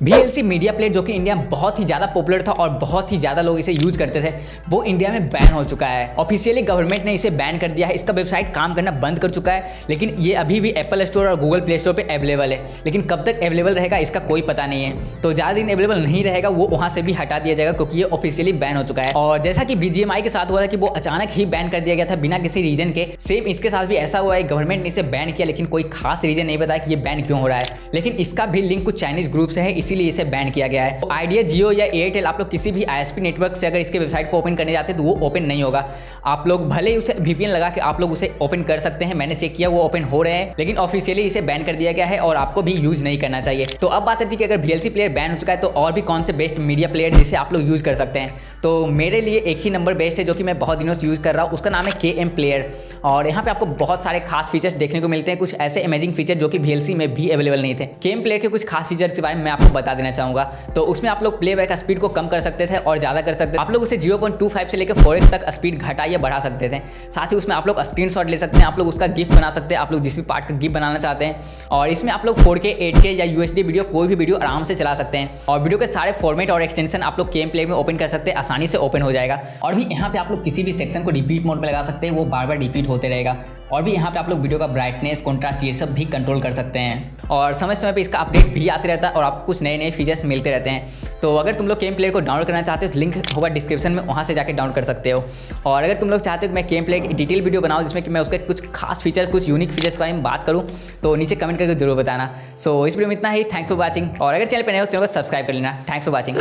VLC media player जो कि India में बहुत ही ज़्यादा पॉपुलर था और बहुत ही ज़्यादा लोग इसे यूज करते थे, वो इंडिया में बैन हो चुका है। ऑफिशियली गवर्नमेंट ने इसे बैन कर दिया है, इसका वेबसाइट काम करना बंद कर चुका है, लेकिन ये अभी भी एप्पल स्टोर और गूगल प्ले स्टोर पे अवेलेबल है। लेकिन कब तक अवेलेबल रहेगा इसका कोई पता नहीं है, तो ज़्यादा दिन अवेलेबल नहीं रहेगा, वो वहाँ से भी हटा दिया जाएगा क्योंकि ये ऑफिशियली बैन हो चुका है। और जैसा कि BGMI के साथ हुआ था कि वो अचानक ही बैन कर दिया गया था बिना किसी रीजन के, सेम इसके साथ भी ऐसा हुआ है। गवर्नमेंट ने इसे बैन किया लेकिन कोई खास रीजन नहीं बताया कि ये बैन क्यों हो रहा है, लेकिन इसका भी लिंक कुछ चाइनीज ग्रुप से है, इसीलिए इसे बैन किया गया है। तो आइडिया, जियो या एयरटेल, आप लोग किसी भी ISP नेटवर्क से अगर इसके वेबसाइट को ओपन करने जाते हैं तो वो ओपन नहीं होगा। आप लोग भले ही उसे VPN लगा के आप लोग उसे ओपन कर सकते हैं, मैंने चेक किया वो ओपन हो रहे हैं, लेकिन ऑफिशियली इसे बैन कर दिया गया है और आपको भी यूज नहीं करना चाहिए। तो अब बात आती है कि अगर VLC प्लेयर बैन हो चुका है तो और भी कौन से बेस्ट मीडिया प्लेयर जिसे आप लोग यूज कर सकते हैं। तो मेरे लिए एक ही नंबर बेस्ट है जो कि मैं बहुत दिनों से यूज कर रहा हूँ, उसका नाम है KM प्लेयर। और यहाँ पे आपको बहुत सारे खास फीचर्स देखने को मिलते हैं, कुछ ऐसे अमेजिंग फीचर जो कि VLC में भी अवेलेबल नहीं थे। KM प्लेयर के कुछ खास फीचर्स के बारे में मैं आपको बता देना चाहूँगा। तो उसमें आप लोग प्लेबैक स्पीड को कम कर सकते थे और ज़्यादा कर सकते थे। आप लोग उसे 0.25 से लेकर 4x तक स्पीड घटा या बढ़ा सकते थे। साथ ही उसमें आप लोग स्क्रीनशॉट ले सकते हैं, आप लोग उसका गिफ्ट बना सकते हैं, आप लोग जिस भी पार्ट का गिफ्ट बनाना चाहते हैं। और इसमें आप लोग 4K 8K या UHD वीडियो, कोई भी वीडियो आराम से चला सकते हैं। और वीडियो के सारे फॉर्मेट और एक्सटेंशन आप लोग KM प्लेयर में ओपन कर सकते हैं, आसानी से ओपन हो जाएगा। और भी यहाँ पे आप लोग किसी भी सेक्शन को रिपीट मोड में लगा सकते हैं, वो बार बार रिपीट होते रहेगा। और भी यहाँ पे आप लोग वीडियो का ब्राइटनेस, कॉन्ट्रास्ट, ये सब भी कंट्रोल कर सकते हैं। और समय समय पे इसका अपडेट भी आते रहता है और आपको कुछ नए नए फीचर्स मिलते रहते हैं। तो अगर तुम लोग KM प्लेयर को डाउनलोड करना चाहते हो तो लिंक होगा डिस्क्रिप्शन में, वहाँ से जाकर डाउनलोड कर सकते हो। और अगर तुम लोग चाहते हो कि मैं KM प्लेयर की डिटेल वीडियो बनाऊँ जिसमें कि मैं उसके कुछ खास फीचर्स, कुछ यूनिक फीचर्स के बारे में बात करूँ, तो नीचे कमेंट करके जरूर बताना। सो इस वीडियो में इतना ही। Thanks for watching. और अगर चैनल पर नए हो चैनल को सब्सक्राइब कर लेना। Thanks for watching.